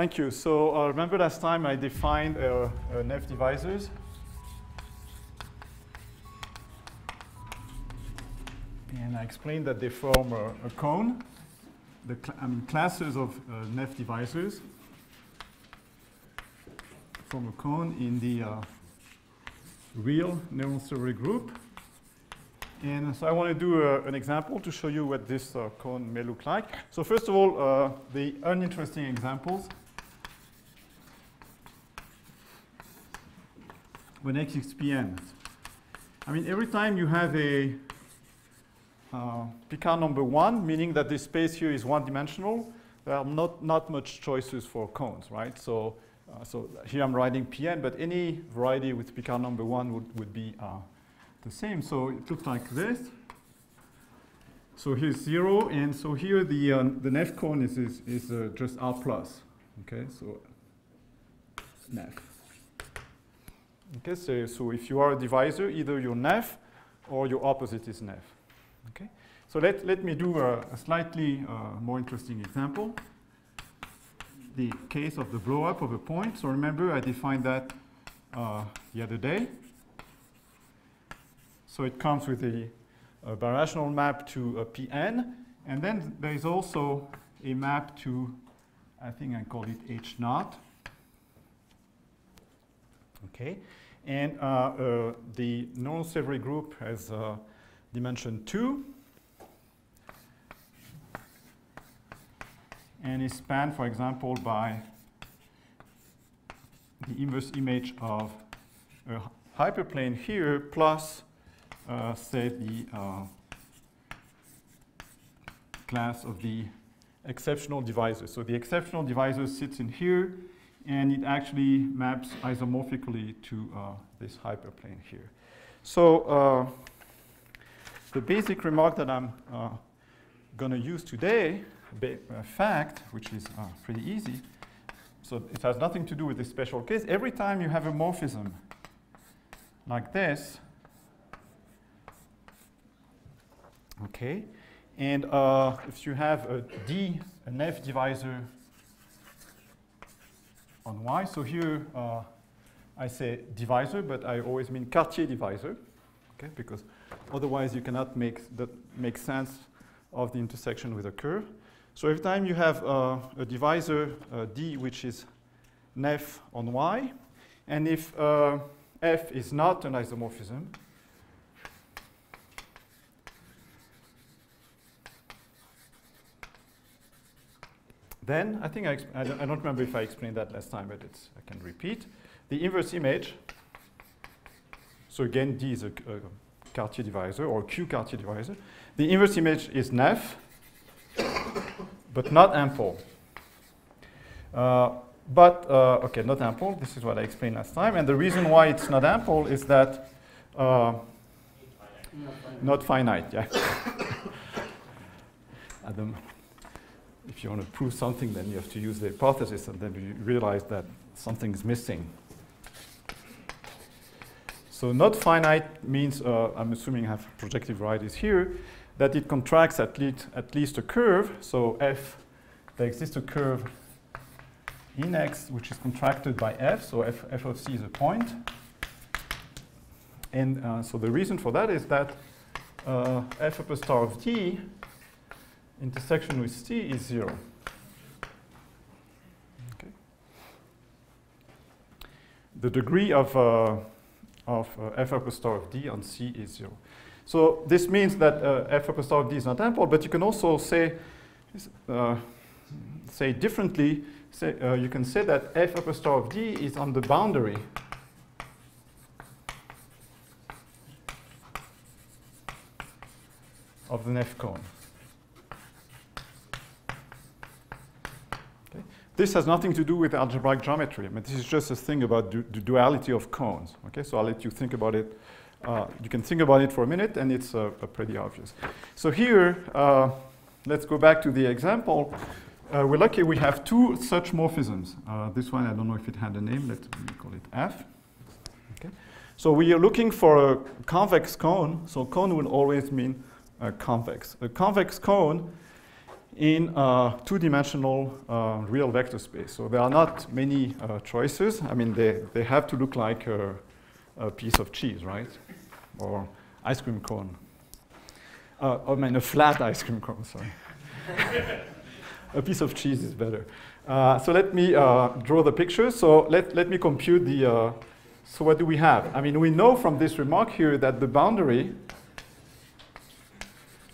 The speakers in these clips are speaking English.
Thank you. So remember last time I defined F divisors. And I explained that they form a cone. The classes of F divisors form a cone in the real neural group. And so I want to do an example to show you what this cone may look like. So first of all, the uninteresting examples. When x is Pn. I mean, every time you have a Picard number 1, meaning that this space here is one-dimensional, there are not much choices for cones, right? So, so here I'm writing Pn, but any variety with Picard number 1 would be the same. So it looks like this. So here's 0, and so here the Nef cone is just R plus. Okay, so Nef. Okay, so if you are a divisor, either your Nef or your opposite is Nef. Okay, so let me do a slightly more interesting example. The case of the blow up of a point. So remember, I defined that the other day. So it comes with a birational map to a Pn, and then there is also a map to, I think I call it H naught. Okay, and the normal Severi group has dimension 2, and is spanned, for example, by the inverse image of a hyperplane here plus, say, the class of the exceptional divisor. So the exceptional divisor sits in here, and it actually maps isomorphically to this hyperplane here. So the basic remark that I'm going to use today, a fact, which is pretty easy, so it has nothing to do with this special case. Every time you have a morphism like this, okay, and if you have an F divisor on Y, so here I say divisor, but I always mean Cartier divisor, okay, because otherwise you cannot make sense of the intersection with a curve. So every time you have a divisor D which is Nef on Y, and if F is not an isomorphism, then I think I don't remember if I explained that last time, but I can repeat. The inverse image, so again, D is a Cartier divisor or Q Cartier divisor. The inverse image is Nef, but not ample. Okay, not ample. This is what I explained last time. And the reason why it's not ample is that not finite, yeah. Adam. If you want to prove something, then you have to use the hypothesis, and then you realize that something is missing. So not finite means, I'm assuming I have projective varieties here, that it contracts at least a curve. So F, there exists a curve in X which is contracted by F. So F of C is a point. And so the reason for that is that F upper star of D intersection with C is 0. Okay. The degree of F upper star of D on C is 0. So this means that F upper star of D is not ample, but you can also say differently. You can say that F upper star of D is on the boundary of the Nef cone. Okay. This has nothing to do with algebraic geometry. I mean, this is just a thing about the duality of cones. Okay, so I'll let you think about it. You can think about it for a minute, and it's pretty obvious. So here, let's go back to the example. We're lucky we have two such morphisms. This one, I don't know if it had a name. Let's call it F. Okay. So we are looking for a convex cone. So cone will always mean convex. A convex cone in a two-dimensional real vector space. So there are not many choices. I mean, they have to look like a piece of cheese, right? Or ice cream cone. I mean, a flat ice cream cone, sorry. A piece of cheese is better. So let me draw the picture. So let me compute the, so what do we have? I mean, we know from this remark here that the boundary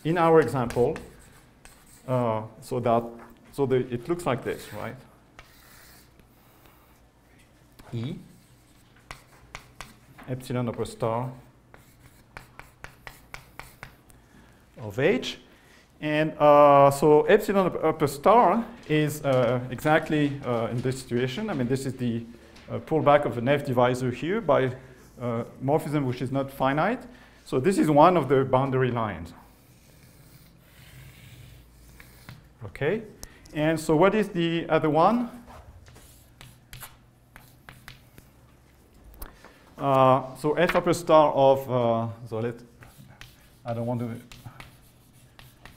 in our example, it looks like this, right? E, epsilon upper star of H. And so epsilon upper star is exactly in this situation. I mean, this is the pullback of an F divisor here by morphism which is not finite. So this is one of the boundary lines. Okay, and so what is the other one? So F upper star of, I don't want to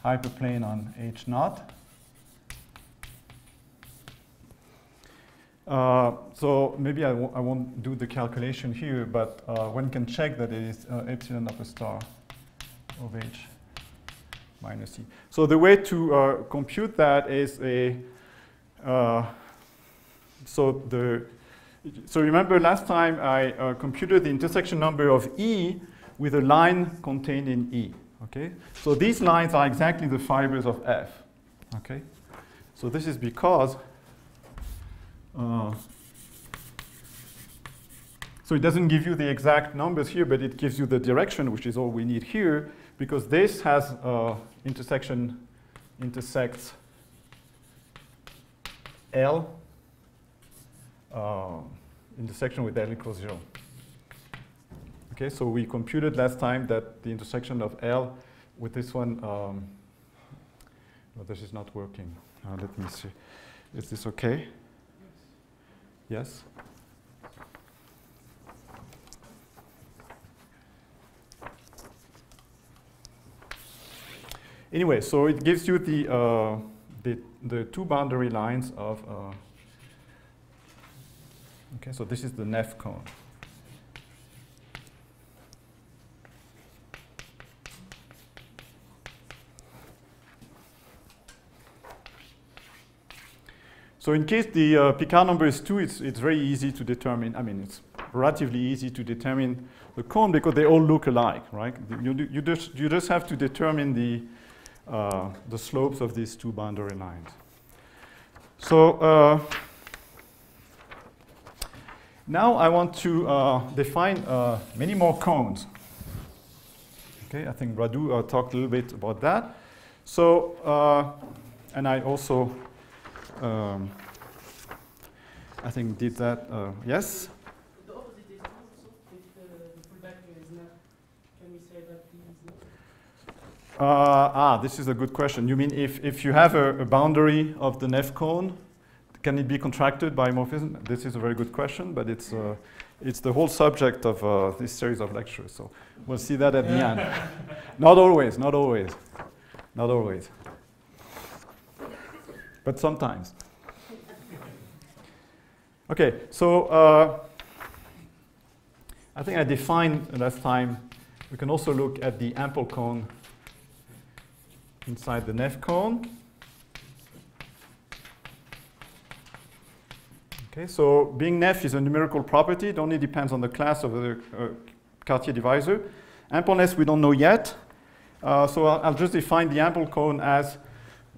hyperplane on H naught. So maybe I won't do the calculation here, but one can check that it is epsilon upper star of H minus E. So the way to compute that is so remember last time I computed the intersection number of E with a line contained in E. Okay, so these lines are exactly the fibers of F. Okay, so this is because so it doesn't give you the exact numbers here, but it gives you the direction, which is all we need here, because this has intersects L intersection with L equals 0. Okay, so we computed last time that the intersection of L with this one, no, this is not working. Let me see. Is this okay? Yes? Anyway, so it gives you the two boundary lines of, okay, so this is the Neff cone. So in case the Picard number is 2, it's very easy to determine, I mean, it's relatively easy to determine the cone because they all look alike, right? You just have to determine the slopes of these two boundary lines. So now I want to define many more cones. Okay, I think Radu talked a little bit about that. So, and I also, I think did that, yes? The opposite is also, if the pullback is not, can we say that is not? This is a good question. You mean if you have a boundary of the Neff cone, can it be contracted by morphism? This is a very good question, but it's the whole subject of this series of lectures. So we'll see that at the end. Not always, not always, not always. But sometimes. Okay, so I think I defined last time, we can also look at the ample cone inside the Neff cone. Okay, so being Neff is a numerical property. It only depends on the class of the Cartier divisor. Ampleness we don't know yet. So I'll just define the ample cone as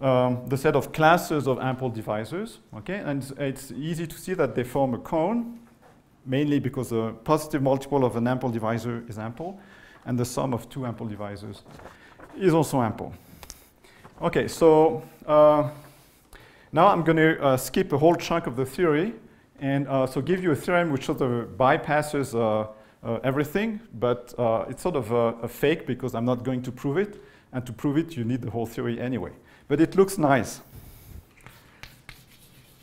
the set of classes of ample divisors. Okay, and it's easy to see that they form a cone, mainly because the positive multiple of an ample divisor is ample, and the sum of two ample divisors is also ample. Okay, so now I'm going to skip a whole chunk of the theory and so give you a theorem which sort of bypasses everything, but it's sort of a fake because I'm not going to prove it, and to prove it you need the whole theory anyway. But it looks nice.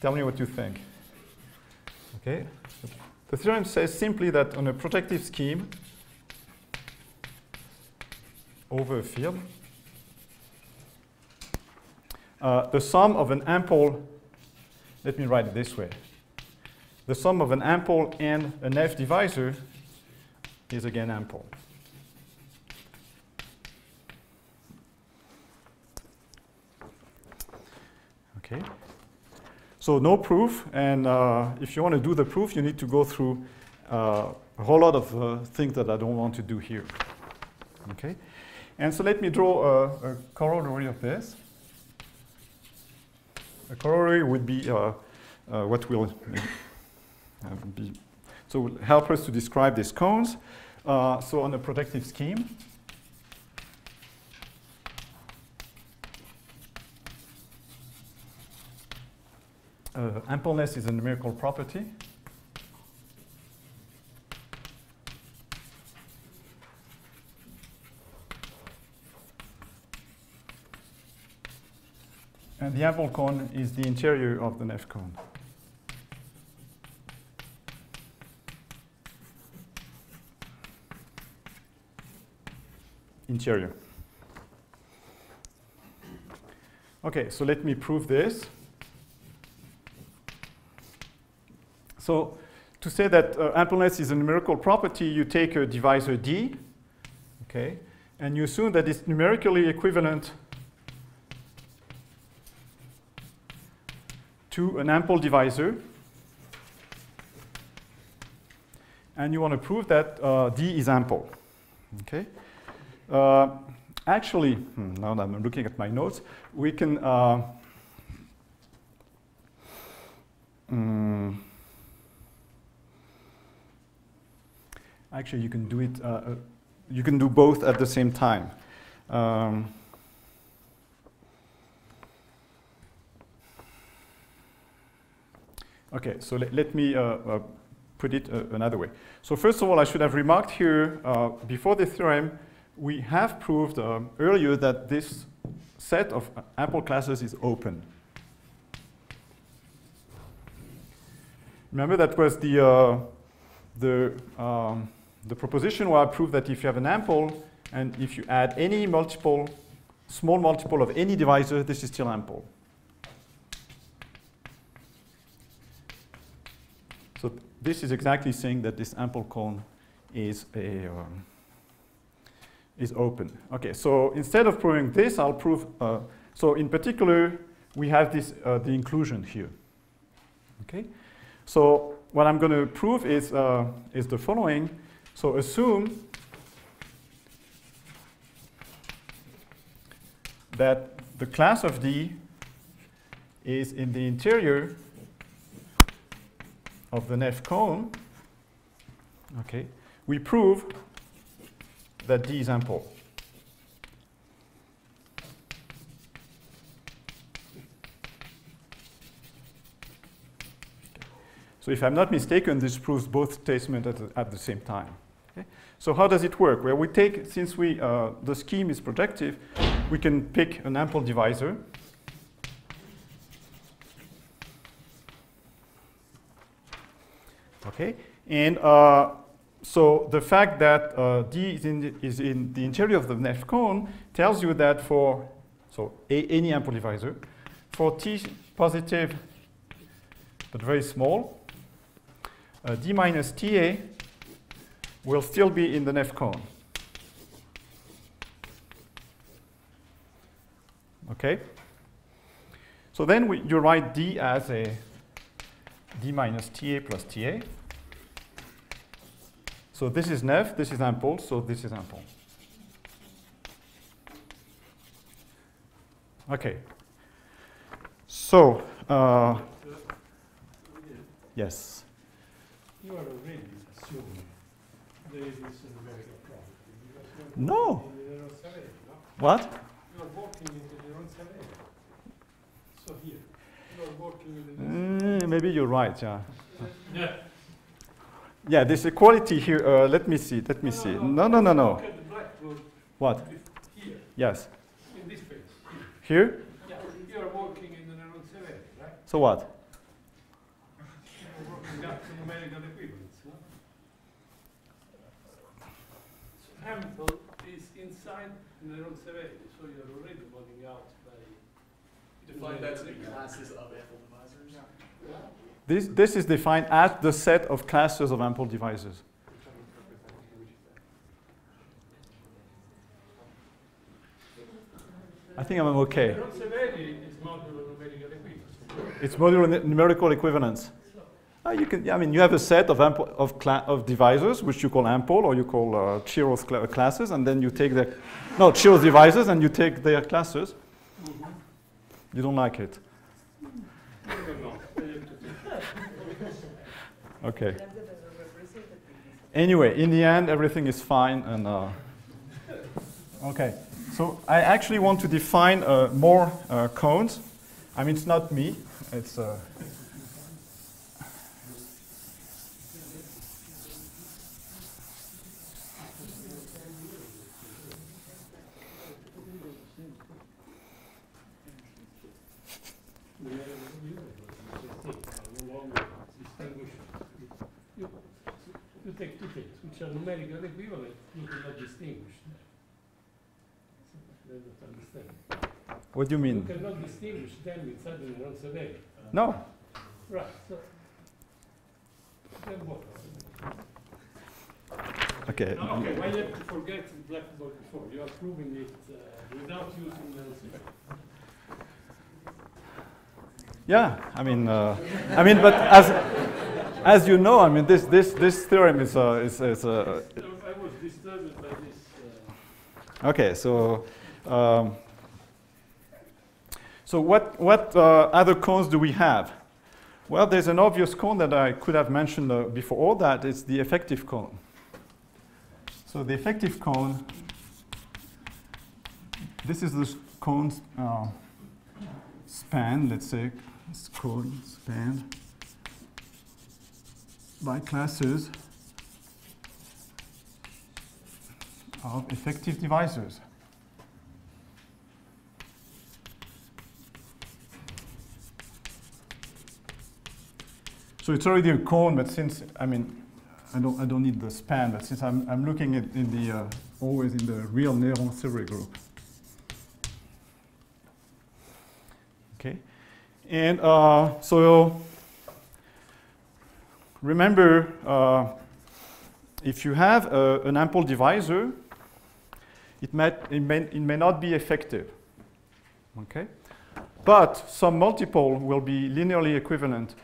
Tell me what you think. Okay, the theorem says simply that on a projective scheme over a field, the sum of an ample, let me write it this way. The sum of an ample and an F divisor is again ample. Okay. So no proof, and if you want to do the proof, you need to go through a whole lot of things that I don't want to do here. Okay. And so let me draw a corollary of this. A corollary would be what will be, so will help us to describe these cones. So on a projective scheme, ampleness is a numerical property. And the ample cone is the interior of the Neff cone. Interior. Okay, so let me prove this. So to say that ampleness is a numerical property, you take a divisor D, okay, and you assume that it's numerically equivalent to an ample divisor, and you want to prove that D is ample. Okay. Actually, now that I'm looking at my notes, we can actually you can do it. You can do both at the same time. Okay, so let me put it another way. So first of all, I should have remarked here, before the theorem, we have proved earlier that this set of ample classes is open. Remember that was the proposition where I proved that if you have an ample, and if you add any multiple, small multiple of any divisor, this is still ample. So this is exactly saying that this ample cone is open. Okay, so instead of proving this, I'll prove. So in particular, we have this the inclusion here. Okay, so what I'm going to prove is the following. So assume that the class of D is in the interior of the Neff cone. Okay, we prove that D is ample. So if I'm not mistaken, this proves both statements at the same time. Okay? So how does it work? Well, we take, since the scheme is projective, we can pick an ample divisor. Okay, and so the fact that D is in the interior of the Neff cone tells you that for any ample divisor, for T positive but very small, D minus TA will still be in the Neff cone. Okay, so then you write D as a D minus TA plus TA. So this is Neff, this is ample, so this is ample. Okay. So, yes. You are already assuming there is this numerical property. No. What? You are working into the wrong survey. So here, you are working with the maybe you're right, yeah. yeah. Yeah, this equality here, let me see. No. No. Look at the blackboard. What? Here. Yes. In this page. Here? Yeah. You are working in the wrong survey, right? So what? You are working out the numerical equivalence. No? So ample is inside the wrong survey, so you are already working out by Define that to be classes of ample divisors. This is defined as the set of classes of ample divisors. I think I'm okay. It's modular numerical equivalence. It's modular numerical equivalence. You can. I mean, you have a set of ample of divisors, which you call ample, or you call Chiro's classes, and then you take their Chiro's divisors, and you take their classes. You don't like it? Okay. Anyway, in the end, everything is fine, and okay. So I actually want to define more cones. I mean, it's not me. It's You take two things, which are numerical equivalent, you cannot distinguish. Understand. What do you mean? You cannot distinguish them inside the non-severe. No. Right. So then what? Okay. No, okay. Why you have to forget the blackboard before? You are proving it without using the non-severe. Yeah. I mean, but as you know, I mean, this theorem is I was disturbed by this. Okay. So what other cones do we have? Well, there's an obvious cone that I could have mentioned before all that. It's the effective cone. So the effective cone, this is the cone's span, let's say, it's cone span by classes of effective divisors. So it's already a cone, but since I don't need the span, but since I'm looking at always in the real Néron-Serre group. Okay, and so remember, if you have an ample divisor, it may not be effective. Okay, but some multiple will be linearly equivalent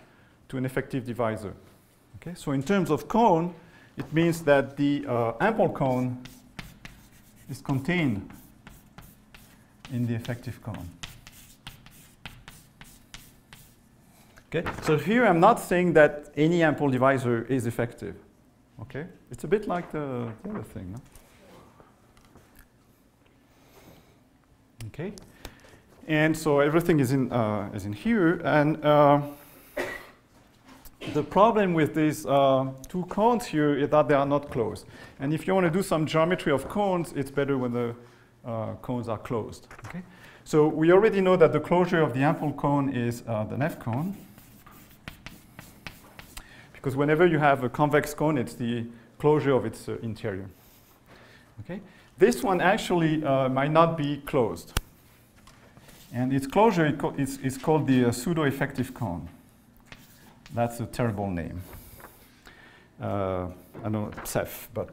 to an effective divisor. Okay, so in terms of cone, it means that the ample cone is contained in the effective cone. Okay, so here I'm not saying that any ample divisor is effective. Okay, it's a bit like the other thing. No? Okay, and so everything is in here, and the problem with these two cones here is that they are not closed. And if you want to do some geometry of cones, it's better when the cones are closed. Okay? So we already know that the closure of the ample cone is the Neff cone. Because whenever you have a convex cone, it's the closure of its interior. Okay? This one actually might not be closed. And its closure is called the pseudo-effective cone. That's a terrible name. I don't know, Ceph, but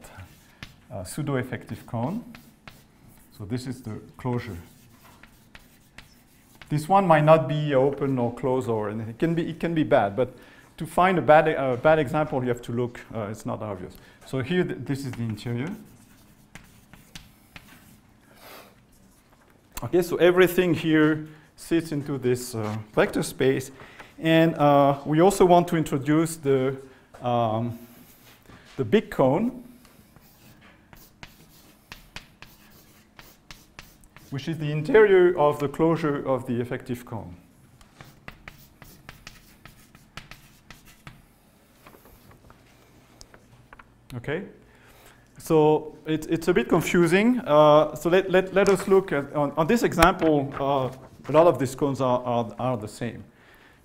pseudo-effective cone. So this is the closure. This one might not be open or closed or anything. It can be bad, but to find a bad example, you have to look. It's not obvious. So here, this is the interior. Okay, so everything here sits into this vector space. And we also want to introduce the big cone, which is the interior of the closure of the effective cone. Okay, so it's a bit confusing. So let us look at on this example. A lot of these cones are the same.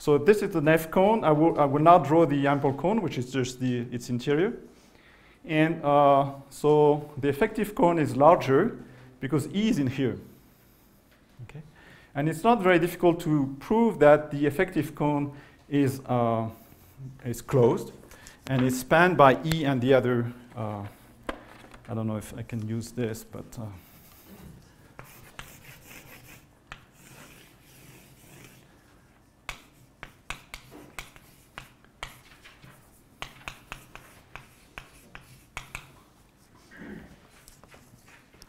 So this is the Neff cone. I will now draw the ample cone, which is just its interior. And so the effective cone is larger because E is in here. Okay? And it's not very difficult to prove that the effective cone is closed, and it's spanned by E and the other, I don't know if I can use this, but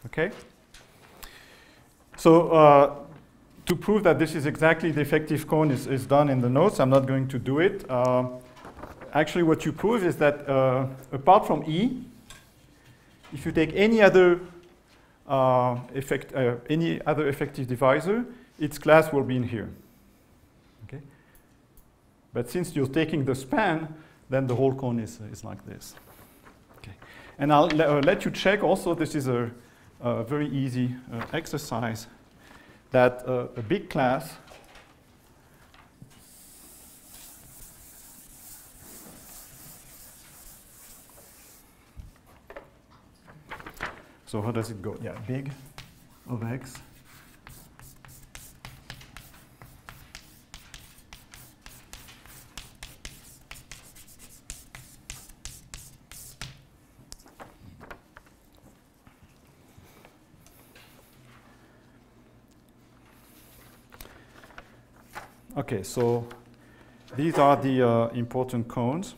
okay. So to prove that this is exactly the effective cone is done in the notes. I'm not going to do it. Actually, what you prove is that apart from E, if you take any other effective divisor, its class will be in here. Okay. But since you're taking the span, then the whole cone is like this. Okay. And I'll let you check also. This is a very easy exercise. That a big class so how does it go? Yeah, big of X okay, so these are the important cones,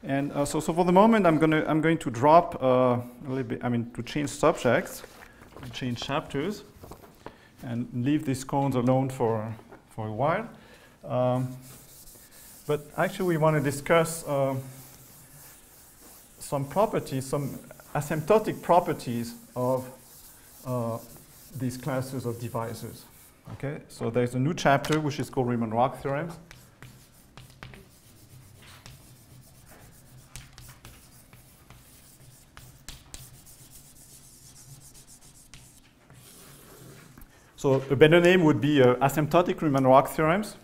and so for the moment I'm going to drop a little bit. I mean, to change subjects, change chapters, and leave these cones alone for a while. But actually, we want to discuss some properties, some asymptotic properties of these classes of divisors. Okay, so there's a new chapter which is called Riemann-Roch theorems. So a better name would be asymptotic Riemann-Roch theorems.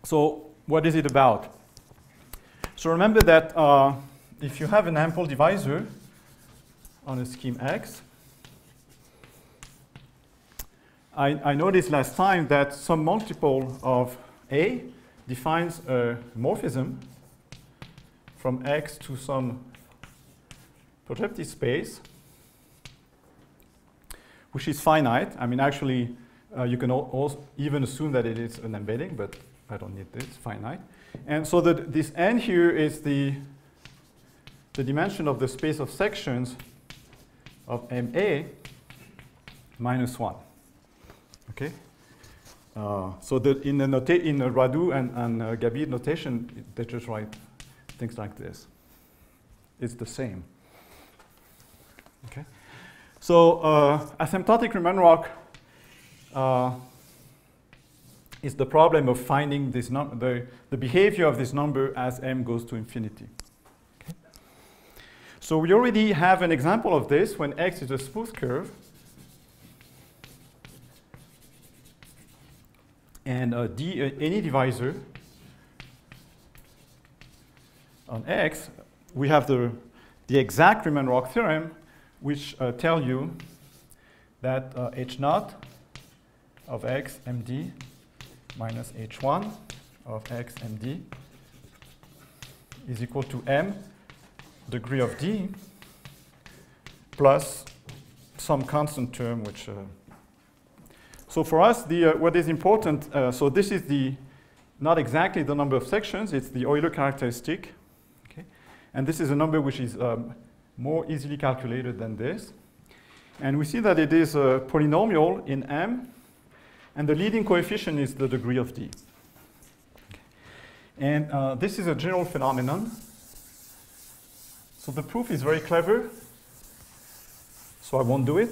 So what is it about? So remember that if you have an ample divisor on a scheme X, I noticed last time that some multiple of A defines a morphism from X to some projective space, which is finite. I mean, actually, you can also even assume that it is an embedding, but I don't need this, finite. And so that this N here is the dimension of the space of sections of MA minus 1. Okay, so in the Radu and Gabir notation, they just write things like this. It's the same. Okay, so asymptotic Riemann-Roch is the problem of finding this the behavior of this number as m goes to infinity. Okay. So we already have an example of this when x is a smooth curve. And any divisor on X, we have the exact Riemann-Roch theorem, which tell you that H0 of X MD minus H1 of X MD is equal to M degree of D plus some constant term, which so for us, what is important, so this is not exactly the number of sections, it's the Euler characteristic. Okay? And this is a number which is more easily calculated than this. And we see that it is a polynomial in M, and the leading coefficient is the degree of D. Okay. And this is a general phenomenon. So the proof is very clever, so I won't do it.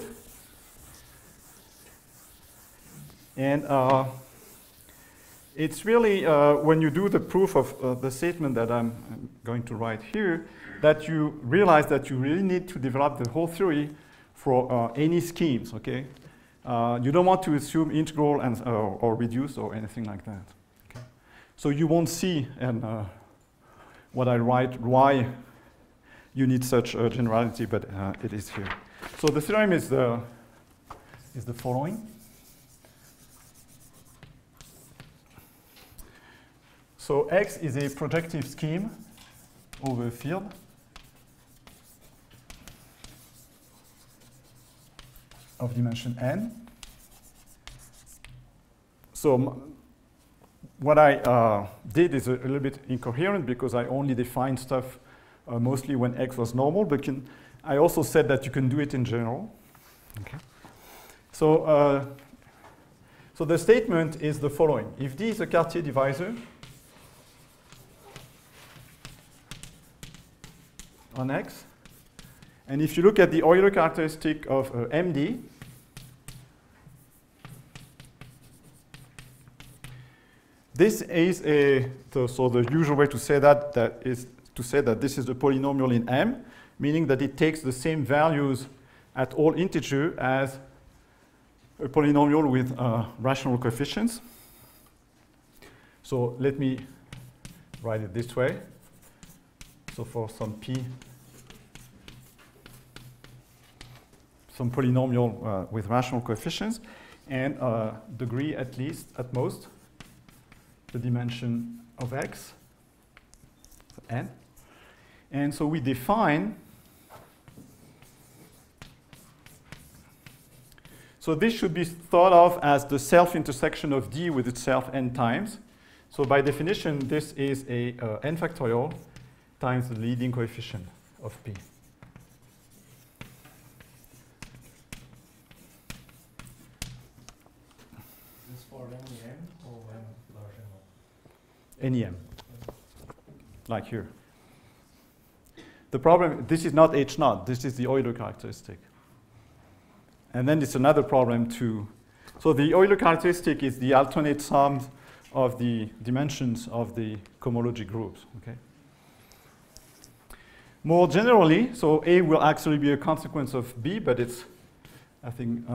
And it's really, when you do the proof of the statement that I'm going to write here, that you realize that you really need to develop the whole theory for any schemes, okay? You don't want to assume integral and, or reduce or anything like that. Okay? So you won't see in what I write why you need such a generality, but it is here. So the theorem is the following. So X is a projective scheme over a field of dimension n. So what I did is a little bit incoherent because I only defined stuff mostly when X was normal, but I also said that you can do it in general. Okay. So, so the statement is the following. If D is a Cartier divisor on X, and if you look at the Euler characteristic of MD, this is so the usual way to say that is to say that this is a polynomial in M, meaning that it takes the same values at all integer as a polynomial with rational coefficients. So let me write it this way. So for some P, some polynomial with rational coefficients, and degree at least, at most, the dimension of X, so n. And so we define, so this should be thought of as the self-intersection of D with itself n times. So by definition, this is a n factorial times the leading coefficient of P. Is this for any n or n large n? Any m, like here. The problem, this is not H naught, this is the Euler characteristic. And then it's another problem too. So the Euler characteristic is the alternate sums of the dimensions of the cohomology groups, okay? More generally, so A will actually be a consequence of B, but it's, I think,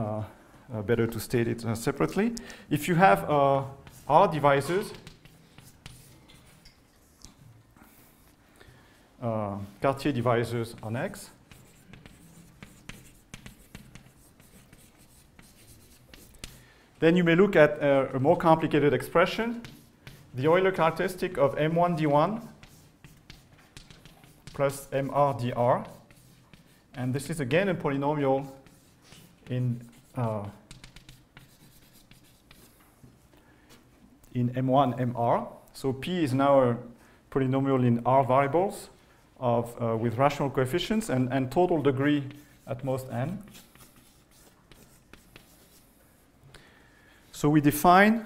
better to state it separately. If you have R divisors, Cartier divisors on X, then you may look at a more complicated expression, the Euler characteristic of M1 D1 plus MR dr. And this is again a polynomial in M1 MR. So P is now a polynomial in R variables of, with rational coefficients and total degree at most n. So we define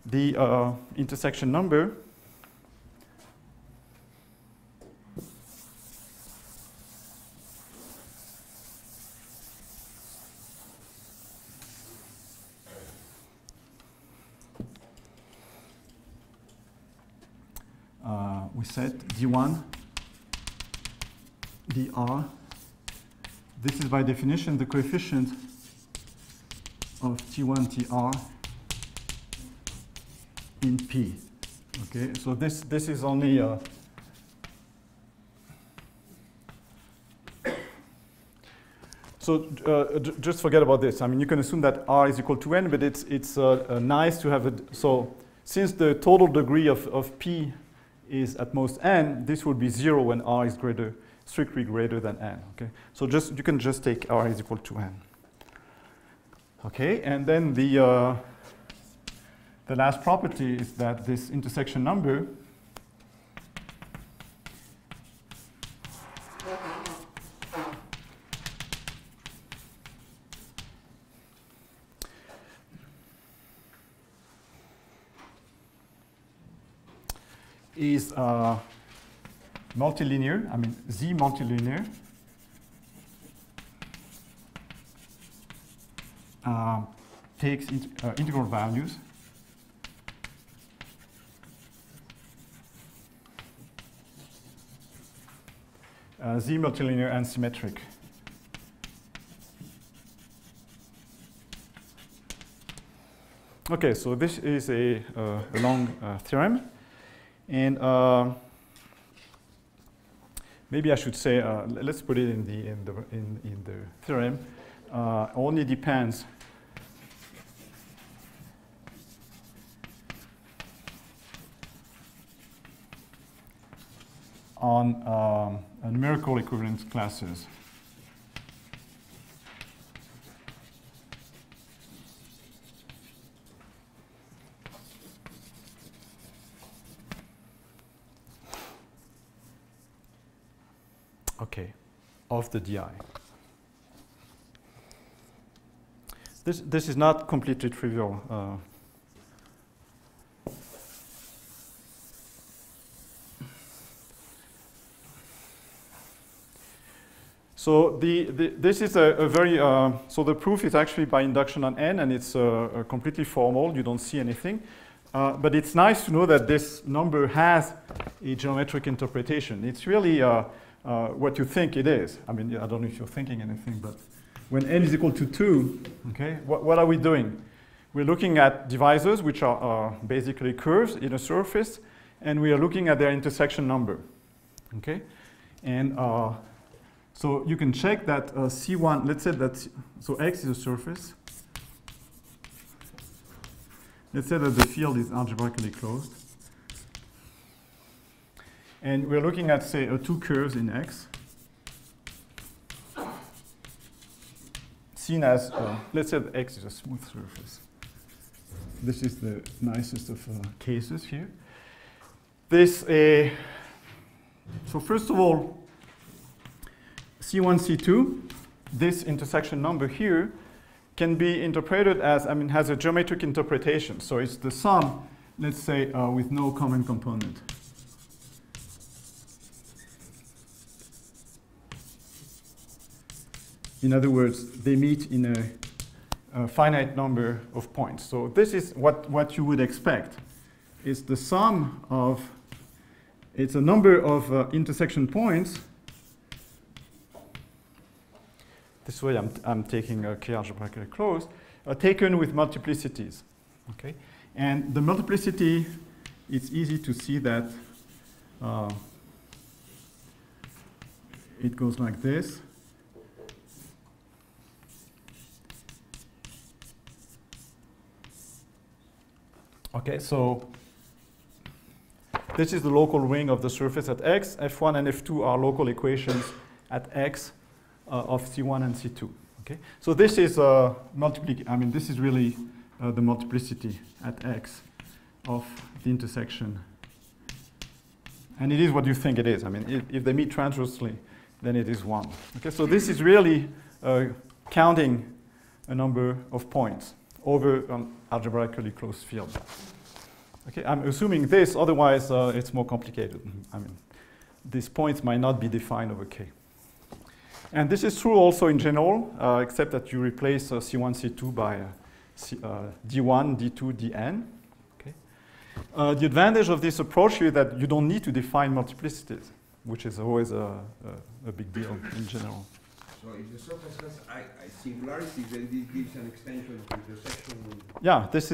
the intersection number we set D1, dr. This is by definition the coefficient of T1, Tr in P. Okay, so this is only so just forget about this. I mean, you can assume that R is equal to n, but it's nice to have it. So since the total degree of P is at most n, this would be 0 when R is strictly greater than n. Okay, so you can just take R is equal to n. Okay, and then the last property is that this intersection number is multilinear, I mean Z multilinear, takes integral values Z multilinear and symmetric. Okay, so this is a long theorem. And maybe I should say, let's put it in the theorem, only depends on numerical equivalence classes. Okay, of the DI. This is not completely trivial. So this is a very, so the proof is actually by induction on n, and it's completely formal. You don't see anything. But it's nice to know that this number has a geometric interpretation. It's really what you think it is. I mean, I don't know if you're thinking anything, but when n is equal to 2, okay, what are we doing? We're looking at divisors, which are basically curves in a surface, and we are looking at their intersection number, okay? And so you can check that C1, let's say that, so X is a surface. Let's say that the field is algebraically closed. And we're looking at, say, two curves in X, seen as, let's say that X is a smooth surface. This is the nicest of cases here. So first of all, C1, C2, this intersection number here can be interpreted as, I mean, has a geometric interpretation. So it's the sum, let's say, with no common component. In other words, they meet in a finite number of points. So this is what you would expect. It's the sum of, it's a number of intersection points. This way I'm taking a K algebraically closed, taken with multiplicities. Okay? And the multiplicity, it's easy to see that it goes like this. Okay, so this is the local ring of the surface at X. F1 and F2 are local equations at X of C1 and C2. Okay, so this is this is really the multiplicity at X of the intersection, and it is what you think it is. I mean, if they meet transversely, then it is 1. Okay, so this is really counting a number of points over an algebraically closed field. Okay, I'm assuming this, otherwise it's more complicated. I mean, these points might not be defined over K. And this is true also in general, except that you replace C1, C2 by D1, D2, Dn. Okay. The advantage of this approach is that you don't need to define multiplicities, which is always a big deal in general. So if the surface has singularities, then this gives an extension to the section. Yeah, this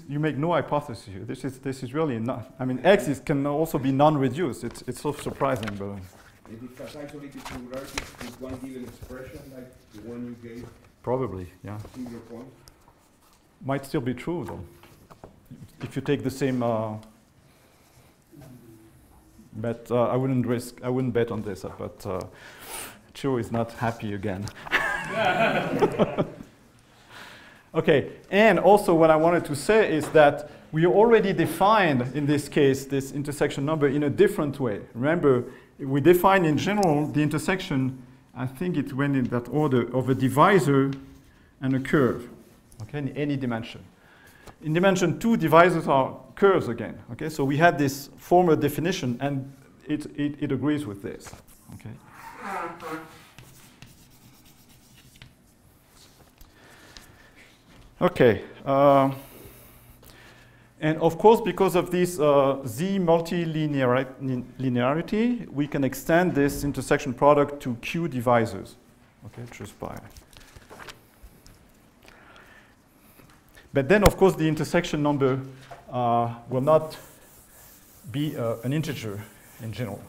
you make no hypothesis here. This is really not. I mean, X can also be non-reduced. It's so surprising, but. If it has isolated singularities with one given expression, like the one you gave. Probably, yeah. Singular point. Might still be true though. If you take the same. But I wouldn't bet on this. But. Cho is not happy again. Okay, and also what I wanted to say is that we already defined, in this case, this intersection number in a different way. Remember, we defined in general the intersection, I think it went in that order, of a divisor and a curve, okay, in any dimension. In dimension 2, divisors are curves again, okay? So we had this former definition, and it agrees with this, okay? Okay, and of course, because of this Z multilinearity, we can extend this intersection product to Q divisors, okay, just by. But then, of course, the intersection number will not be an integer in general.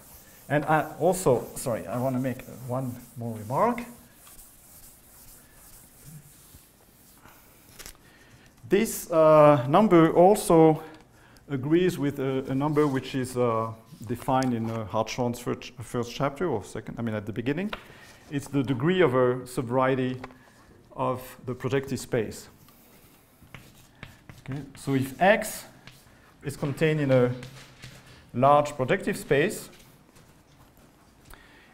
And I also, sorry, I want to make one more remark. This number also agrees with a number which is defined in Hartshorne's first chapter, or second, I mean at the beginning. It's the degree of a subvariety of the projective space. Okay? So if X is contained in a large projective space,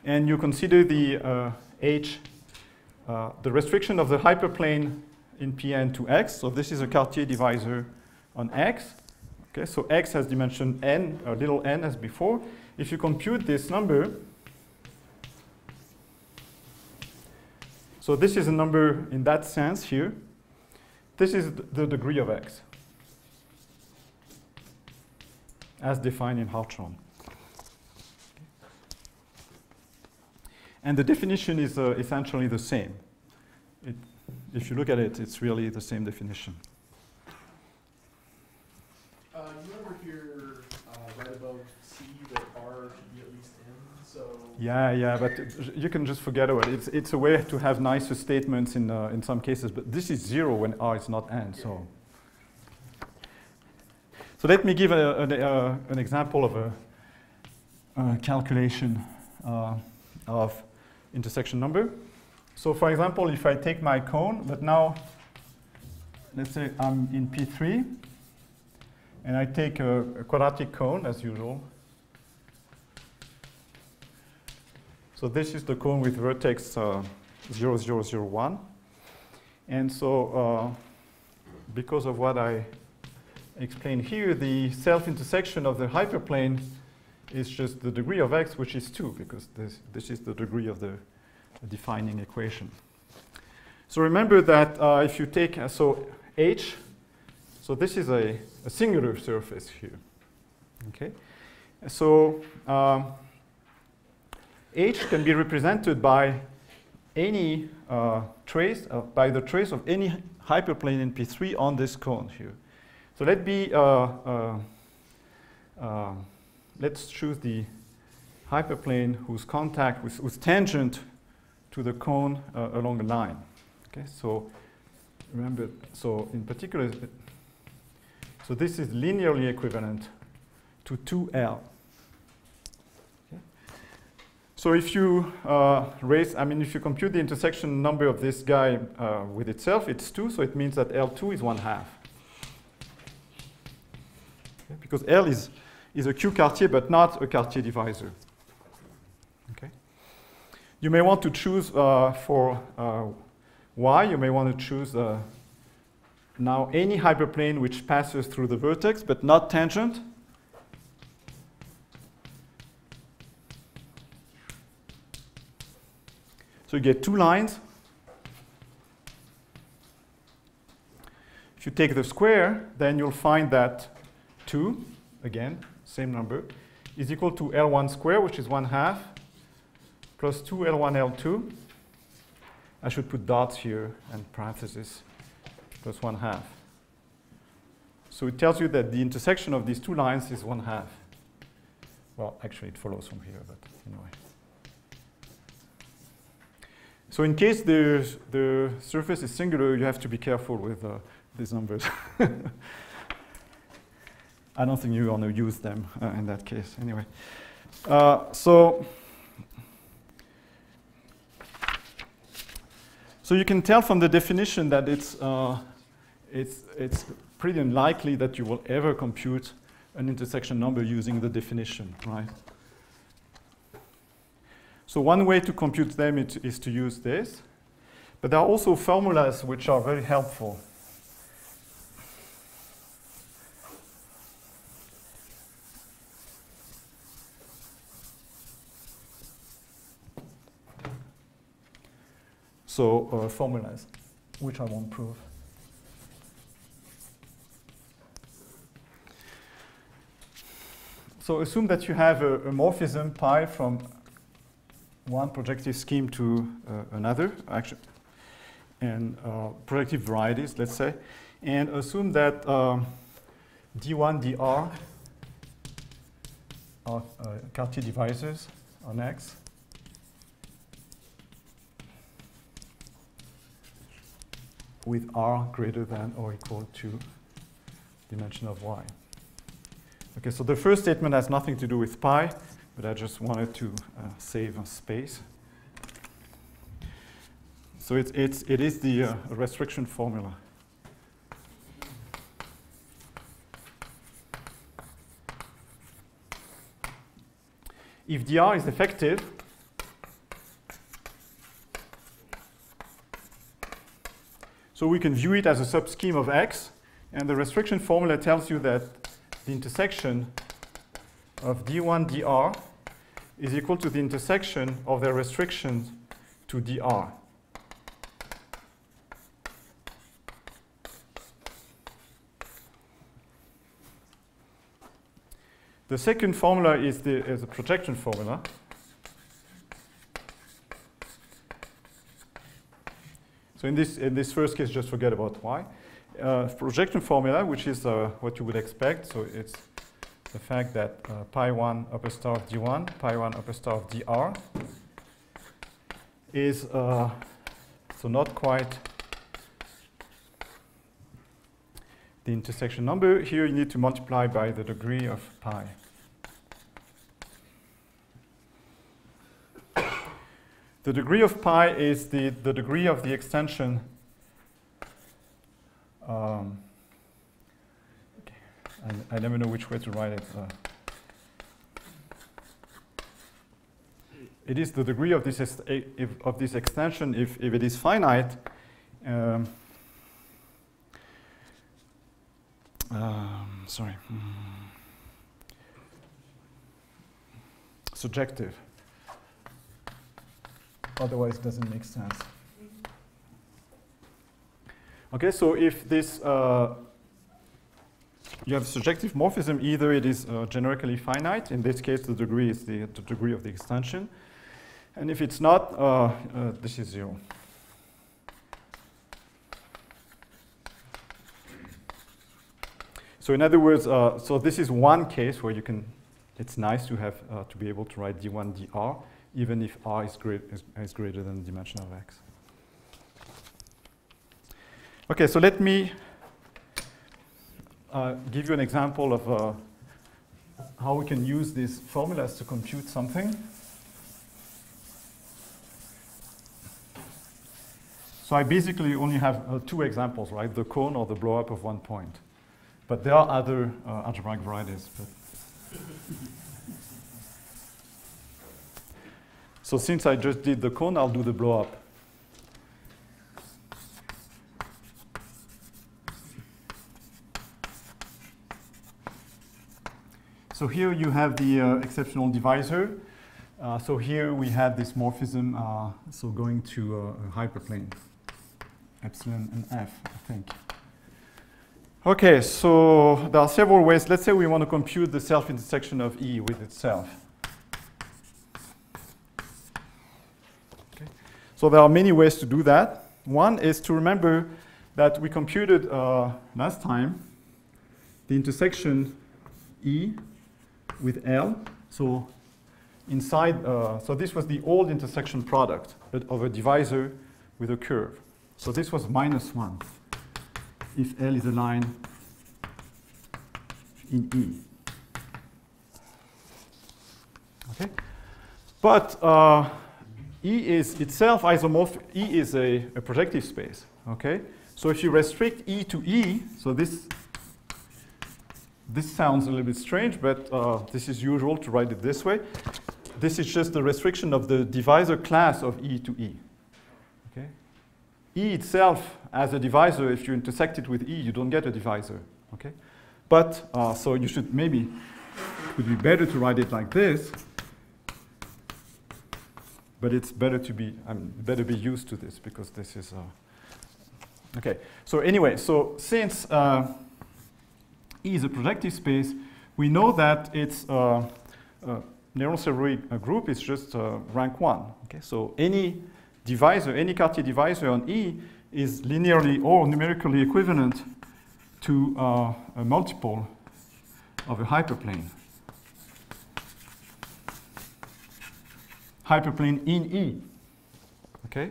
and you consider the H, the restriction of the hyperplane in Pn to X, so this is a Cartier divisor on X. Okay, so X has dimension n, or little n as before. If you compute this number, so this is a number in that sense here. This is the degree of X, as defined in Hartshorne. And the definition is essentially the same. If you look at it, it's really the same definition. You remember here, right above C, that R should be at least n, so... Yeah, but you can just forget about it. It's a way to have nicer statements in some cases, but this is 0 when R is not n, so... So let me give an example of a calculation of intersection number. So for example, if I take my cone, but now let's say I'm in P3, and I take a quadratic cone as usual. So this is the cone with vertex 0, 0, 0, 1. And so because of what I explained here, the self-intersection of the hyperplane is just the degree of X, which is 2, because this is the degree of the defining equation. So remember that if you take, so H, so this is a singular surface here. Okay? So H can be represented by any trace, by the trace of any hyperplane in P3 on this cone here. So let's choose the hyperplane whose contact, whose tangent to the cone along a line. Okay, so remember, so in particular, so this is linearly equivalent to 2L. Okay. So if you if you compute the intersection number of this guy with itself, it's 2, so it means that L2 is 1/2. Okay, because L is a Q Cartier, but not a Cartier divisor. Okay. You may want to choose for Y, you may want to choose now any hyperplane which passes through the vertex, but not tangent. So you get 2 lines. If you take the square, then you'll find that 2, again, same number, is equal to L1 squared, which is 1/2, plus 2 L1 L2. I should put dots here and parentheses, plus 1/2. So it tells you that the intersection of these 2 lines is 1/2. Well, actually it follows from here, but anyway. So in case the surface is singular, you have to be careful with these numbers. I don't think you want to use them in that case. Anyway, so you can tell from the definition that it's pretty unlikely that you will ever compute an intersection number using the definition, right? So one way to compute them is to use this, but there are also formulas which are very helpful. So formulas, which I won't prove. So assume that you have a morphism pi from one projective scheme to another, actually, and projective varieties, let's say, and assume that D1, dr are Cartier divisors on X with R greater than or equal to dimension of Y. Okay, so the first statement has nothing to do with pi, but I just wanted to save a space. So it is the restriction formula. If dr is effective, so we can view it as a subscheme of X, and the restriction formula tells you that the intersection of d1, dr is equal to the intersection of their restrictions to dr. The second formula is a projection formula. So in this first case, just forget about y. Projection formula, which is what you would expect. So it's the fact that pi 1 upper star of d1, pi 1 upper star of dr is so not quite the intersection number. Here you need to multiply by the degree of pi. The degree of pi is the degree of the extension. Okay. I never know which way to write it. It is the degree of this extension if it is finite. Sorry. Subjective. Otherwise, it doesn't make sense. Okay, so if this you have subjective morphism, either it is generically finite. In this case, the degree is the degree of the extension, and if it's not, this is 0. So in other words, so this is one case where you can. It's nice to have to be able to write d1, dr, even if r is greater than the dimension of X. Okay, so let me give you an example of how we can use these formulas to compute something. So I basically only have two examples, right? The cone or the blow-up of one point. But there are other algebraic varieties. So since I just did the cone, I'll do the blow-up. So here you have the exceptional divisor. So here we had this morphism, so going to a hyperplane, epsilon and f, I think. Okay, so there are several ways. Let's say we want to compute the self-intersection of E with itself. Okay. So there are many ways to do that. One is to remember that we computed last time the intersection E with L. So inside, so this was the old intersection product of a divisor with a curve. So this was -1 if L is a line in E. Okay, but E is itself isomorphic. E is a projective space. Okay, so if you restrict E to E, so this sounds a little bit strange, but this is usual to write it this way. This is just the restriction of the divisor class of E to E. Okay? E itself, as a divisor, if you intersect it with E, you don't get a divisor. Okay? But, so you should maybe, it would be better to write it like this, but it's better to be, better be used to this because this is, okay. So anyway, so since E is a projective space, we know that its neural group is just rank 1. Okay? So any divisor, any Cartier divisor on E is linearly or numerically equivalent to a multiple of a hyperplane. hyperplane in E. Okay?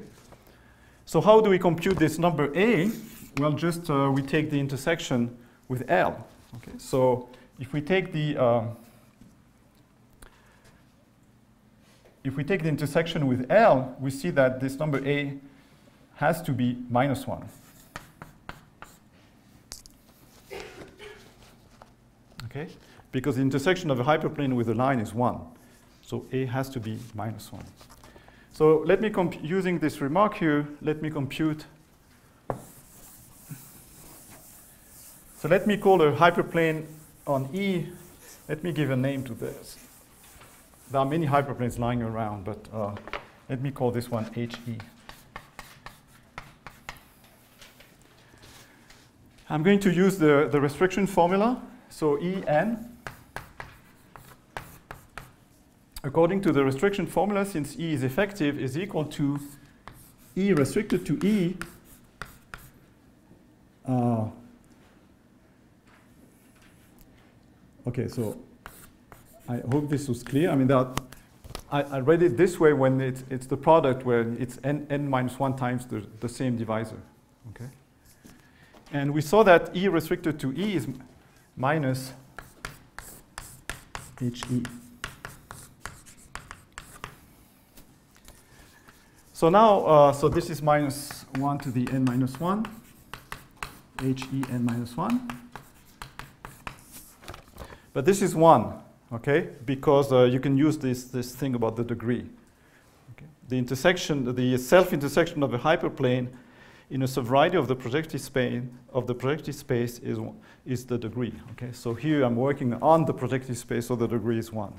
So how do we compute this number A? Well, just we take the intersection with L. Okay? So if we take the intersection with L, we see that this number A has to be -1. Okay? Because the intersection of a hyperplane with a line is 1. So A has to be -1. So let me, using this remark here, let me compute. So let me call a hyperplane on E. Let me give a name to this. There are many hyperplanes lying around, but let me call this one HE. I'm going to use the restriction formula. So En, according to the restriction formula, since E is effective, is equal to E restricted to E okay, so I hope this was clear. I mean, I read it this way when it's the product where it's n minus 1 times the same divisor. Okay? And we saw that E restricted to E is minus HE. So now, so this is minus 1 to the n minus 1, HE n minus 1. But this is 1, okay? Because you can use this thing about the degree. Okay? The intersection, the self-intersection of a hyperplane in a subvariety of the projective space is the degree. Okay? So here I'm working on the projective space, so the degree is 1.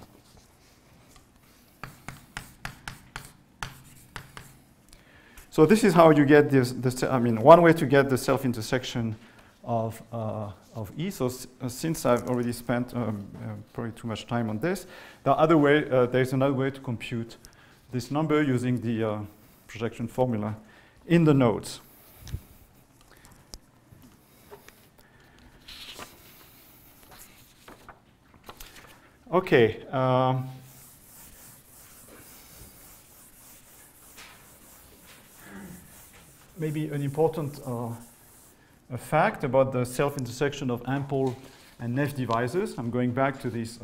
So this is how you get this. I mean, one way to get the self-intersection of E. So since I've already spent probably too much time on this, there's another way to compute this number using the projection formula in the nodes. Okay. Maybe an important a fact about the self-intersection of ample and Neff divisors. I'm going back to this.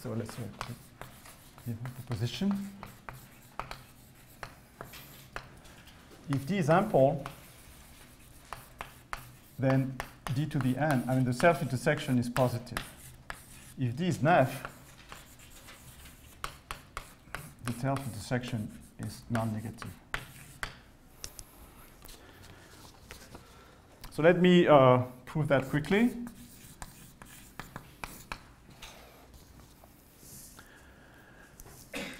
So let's the position. If D is ample, then D to the n, I mean the self-intersection is positive. If D is Neff, the self-intersection is non-negative. So let me prove that quickly.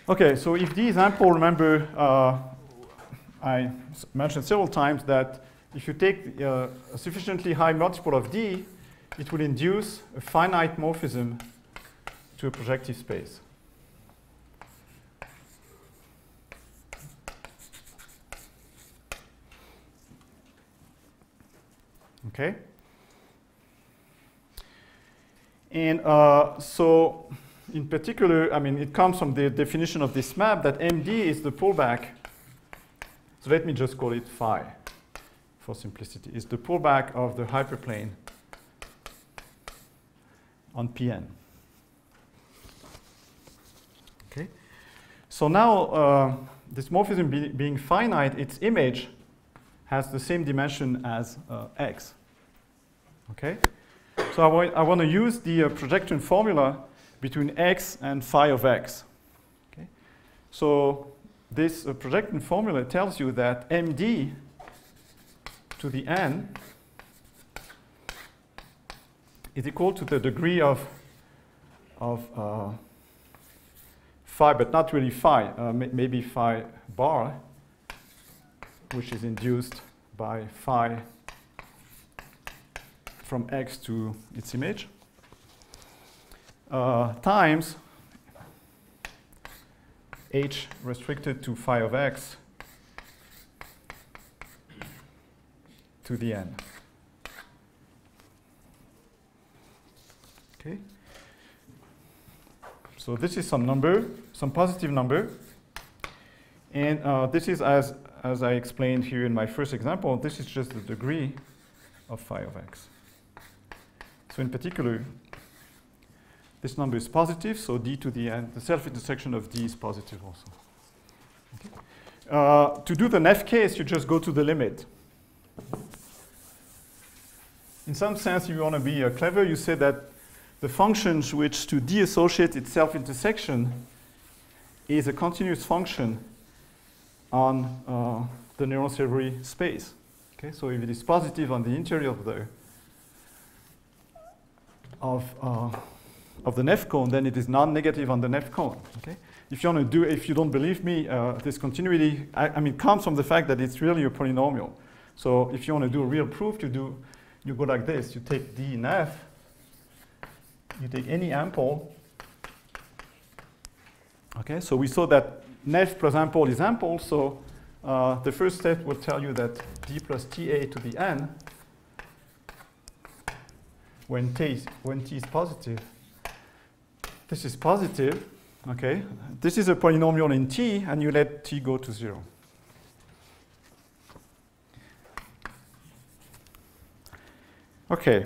Okay, so if D is ample, remember I mentioned several times that if you take a sufficiently high multiple of D, it will induce a finite morphism to a projective space. Okay? And so, in particular, I mean, it comes from the definition of this map that MD is the pullback. So let me just call it phi for simplicity. It's the pullback of the hyperplane on Pn. Okay? So now, this morphism being finite, its image has the same dimension as x. Okay? So I want to use the projection formula between x and phi of x. Okay? So this projection formula tells you that MD to the n is equal to the degree of phi, but not really phi, maybe phi bar, which is induced by phi from x to its image, times h restricted to phi of x to the n. Okay. So this is some number, some positive number. And this is, as I explained here in my first example, this is just the degree of phi of x. So in particular, this number is positive, so d to the n, the self-intersection of d is positive also. Okay. To do the Neff case, you just go to the limit. In some sense, if you want to be clever, you say that the function which to de-associate its self-intersection is a continuous function on the neuron-cerebri space. Okay, so if it is positive on the interior of the Neff cone, then it is non-negative on the Neff cone. Okay, if you want to do, if you don't believe me, this continuity, I mean, comes from the fact that it's really a polynomial. So if you want to do a real proof, you go like this. You take d in f. You take any ample. Okay, so we saw that Neff plus ample is ample, so the first step will tell you that d plus ta to the n, when t is positive, this is positive, okay? This is a polynomial in t, and you let t go to 0. Okay.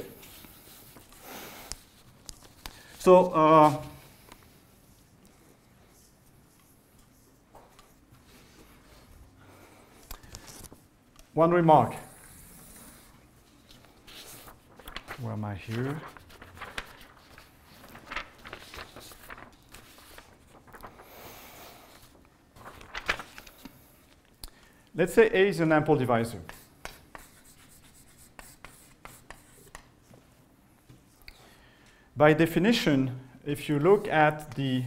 So, one remark. Where am I here? Let's say A is an ample divisor. By definition, if you look at the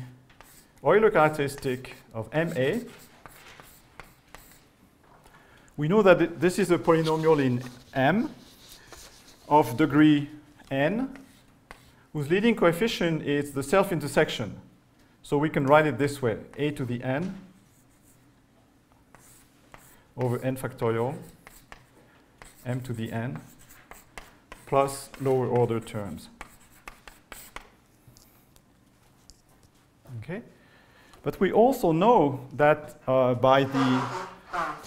Euler characteristic of MA, we know that this is a polynomial in M of degree n, whose leading coefficient is the self-intersection. So we can write it this way, a to the n over n factorial, m to the n, plus lower order terms. Okay? But we also know that by the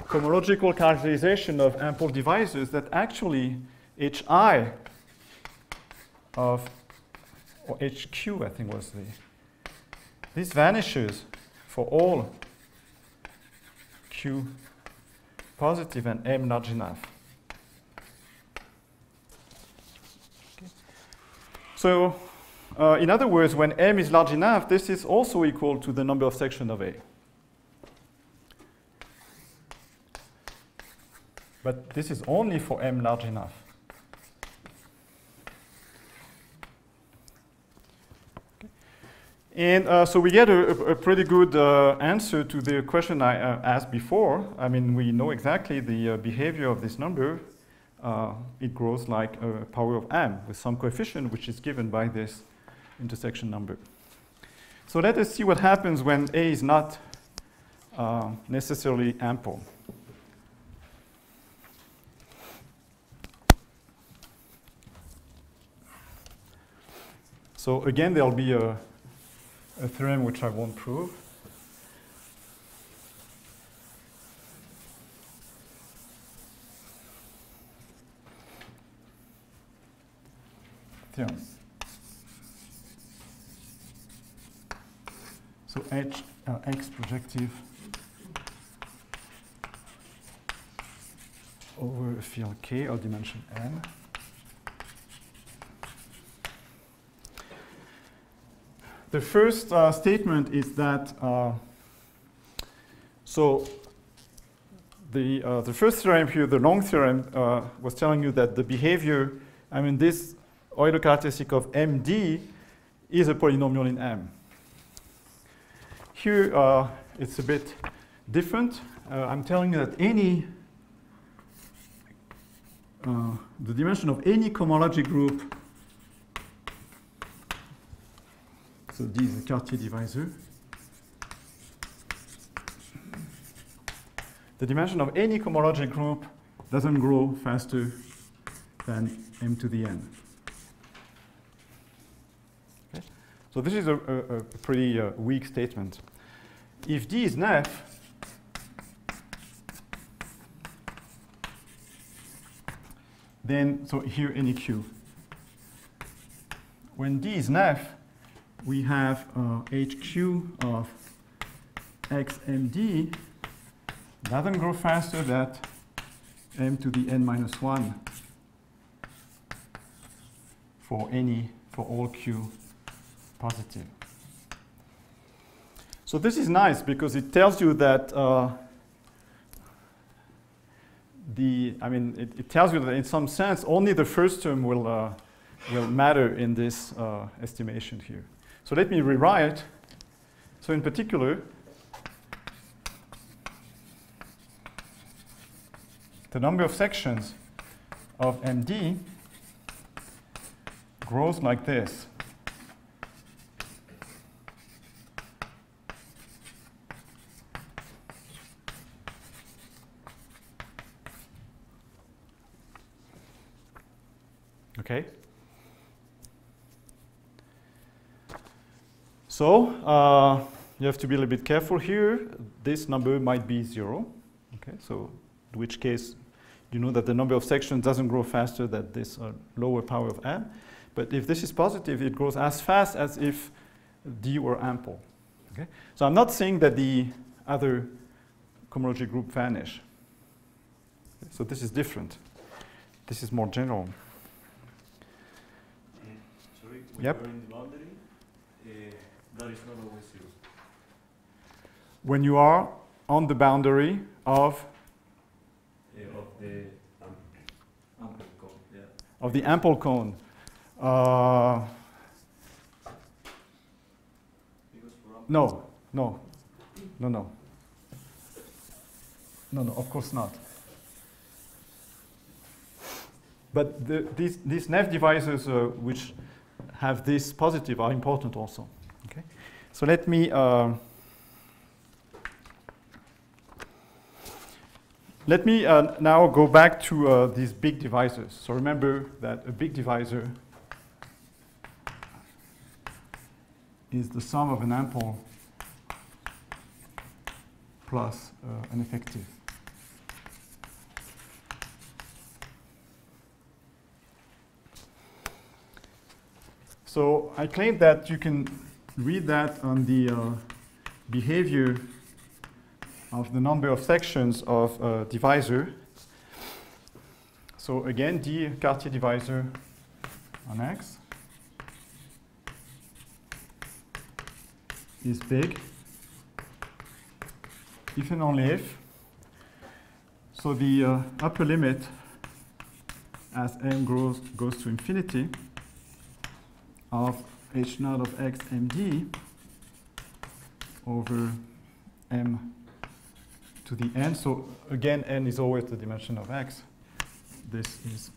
cohomological characterization of ample divisors, that actually hi of, or hq I think was this vanishes for all q positive and m large enough. Okay. So in other words, when m is large enough, this is also equal to the number of sections of A. But this is only for m large enough. Okay. And so we get a pretty good answer to the question I asked before. I mean, we know exactly the behavior of this number. It grows like a power of m with some coefficient which is given by this intersection number. So let us see what happens when A is not necessarily ample. So again, there'll be a theorem which I won't prove. Theorem. So x projective over a field K of dimension n. The first statement is that so the first theorem here, the long theorem, was telling you that the behavior, I mean, this Euler characteristic of MD is a polynomial in M. Here, it's a bit different. I'm telling you that any the dimension of any cohomology group, so D is a Cartier divisor. The dimension of any cohomology group doesn't grow faster than m to the n. Okay. So this is a pretty weak statement. If D is an F, then, so here any Q. When D is an F, we have HQ of XMD doesn't grow faster than m to the n minus 1 for all Q positive. So this is nice because it tells you that it tells you that in some sense only the first term will matter in this estimation here. So let me rewrite. So in particular, the number of sections of MD grows like this. Okay? So you have to be a little bit careful here. This number might be 0. Okay, so in which case you know that the number of sections doesn't grow faster than this lower power of m. But if this is positive, it grows as fast as if D were ample. Okay? So I'm not saying that the other cohomology group vanish. Okay, so this is different. This is more general. Sorry, when yep. you're in the boundary, that is not always 0. When you are on the boundary of the ample cone, yeah. Of the ample cone. No, of course not. But these Neff divisors which have this positive are important also. Okay, so let me now go back to these big divisors. So remember that a big divisor is the sum of an ample plus an effective. So I claim that you can read that on the behavior of the number of sections of a divisor. So again, D Cartier divisor on X is big if and only if. So the upper limit as m goes to infinity of h naught of x md over m to the n. So again, n is always the dimension of x. This is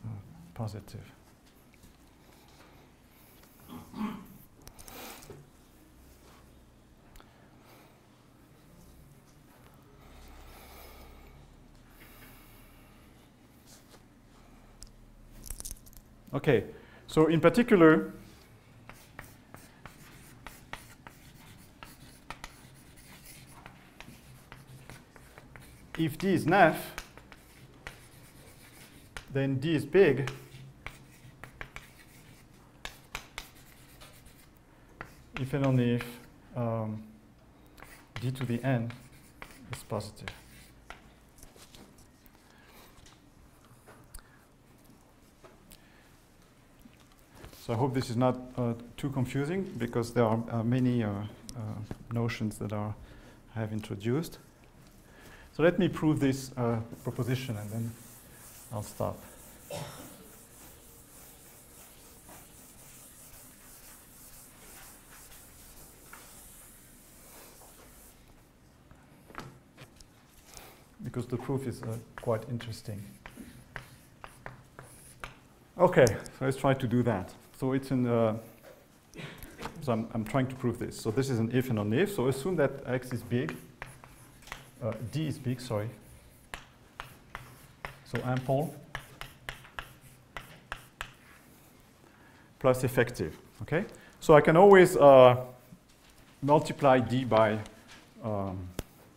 positive. Okay, so in particular, if D is Neff, then D is big if and only if D to the n is positive. So I hope this is not too confusing because there are many notions that I have introduced. So let me prove this proposition and then I'll stop. Because the proof is quite interesting. Okay, so let's try to do that. So it's in, so I'm trying to prove this. So this is an if and only if. So assume that X is big. D is big, sorry. So ample plus effective, okay? So I can always multiply D by, I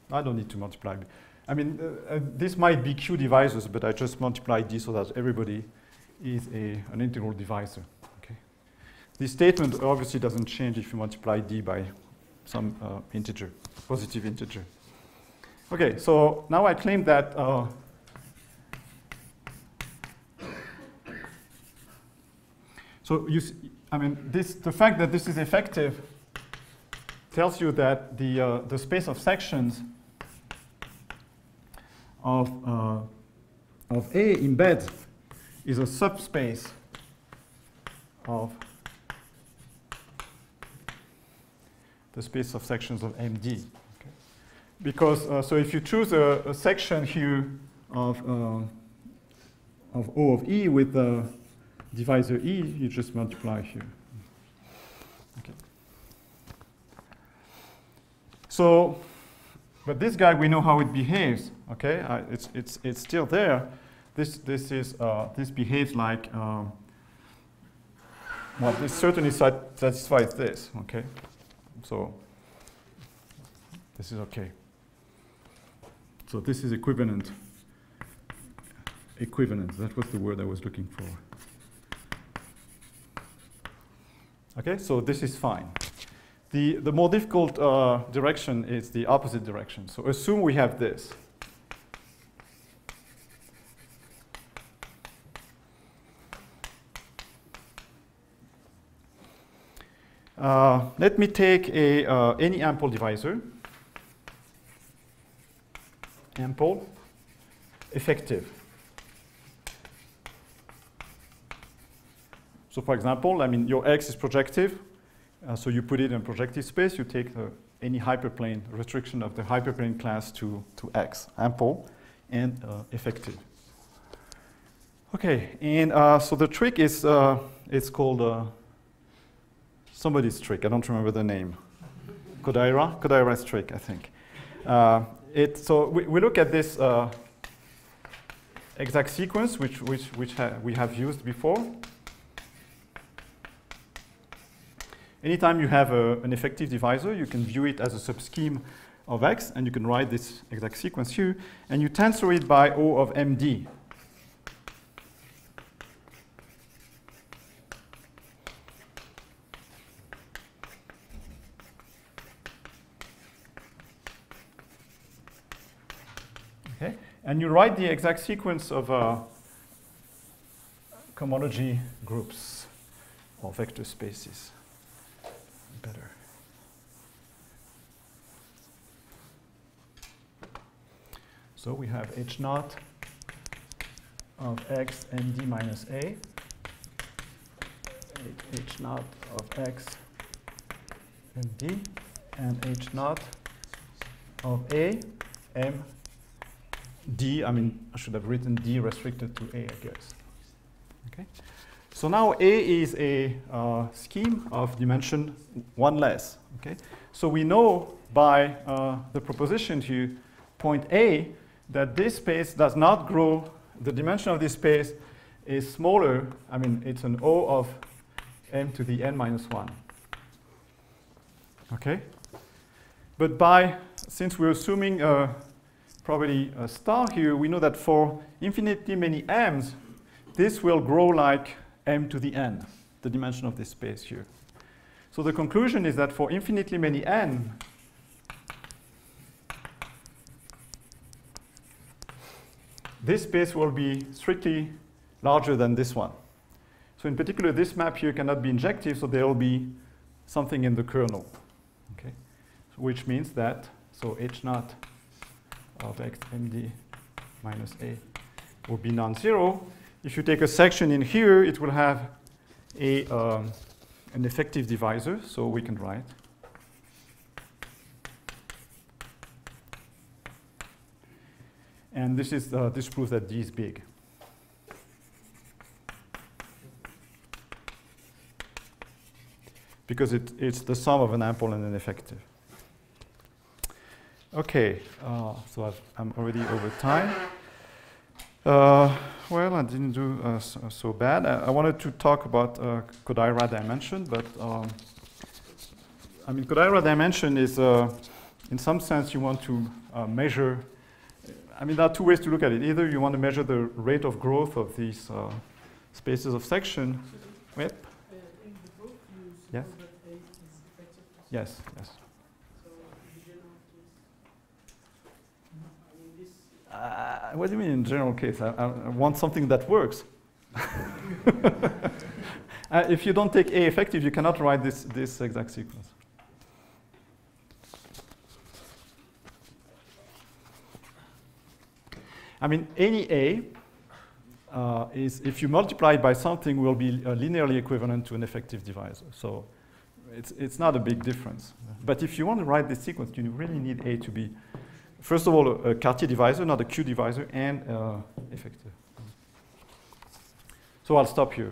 don't need to multiply. I mean, this might be Q divisors, but I just multiply D so that everybody is an integral divisor. Okay. This statement obviously doesn't change if you multiply D by some integer, positive integer. Okay, so now I claim that so you see, I mean, the fact that this is effective tells you that the space of sections of A in bed is a subspace of the space of sections of MD. Okay. Because so if you choose a section here of O of E with the divisor E, you just multiply here. Okay. So, but this guy, we know how it behaves. Okay, it's still there. This behaves like well, this certainly satisfies this. Okay, so this is okay. So this is equivalent. Equivalence. That was the word I was looking for. Okay, so this is fine. The more difficult direction is the opposite direction. So assume we have this. Let me take any ample divisor. Ample, effective. So for example, I mean, your X is projective. So you put it in projective space. You take any hyperplane restriction of the hyperplane class to X, ample and effective. Okay, and so the trick is it's called somebody's trick. I don't remember the name. Kodaira's trick, I think. So we look at this exact sequence, which we have used before. Anytime you have an effective divisor, you can view it as a subscheme of X, and you can write this exact sequence here, and you tensor it by O of MD. Okay, and you write the exact sequence of cohomology groups or vector spaces. Better. So we have H naught of X and D minus A, H naught of X and D, and H naught of A, M, D. I mean, I should have written D restricted to A, I guess. Okay. So now A is a scheme of dimension 1 less. Okay? So we know by the proposition here, point A, that this space does not grow. The dimension of this space is smaller. I mean, it's an O of m to the n minus 1. Okay? But since we're assuming probably a star here, we know that for infinitely many m's, this will grow like m to the n, the dimension of this space here. So the conclusion is that for infinitely many n, this space will be strictly larger than this one. So in particular, this map here cannot be injective, so there will be something in the kernel. Okay? So which means that, so H naught of X MD minus A will be non-zero. If you take a section in here, it will have an effective divisor, so we can write and this proves that D is big. Because it's the sum of an ample and an effective. Okay, so I'm already over time. well, I didn't do so bad. I wanted to talk about Kodaira dimension, but I mean, Kodaira dimension is, in some sense, you want to measure. I mean, there are two ways to look at it. Either you want to measure the rate of growth of these spaces of section. Yep. In the book, you suppose Yes. that A is effective. Yes. Yes. So in general case, I mean this. What do you mean in general case? I want something that works. If you don't take A effective, you cannot write this exact sequence. I mean, any A is, if you multiply it by something, will be linearly equivalent to an effective divisor. So it's not a big difference. But if you want to write this sequence, you really need A to be, first of all, a Cartier divisor, not a Q divisor, and effective. So I'll stop here.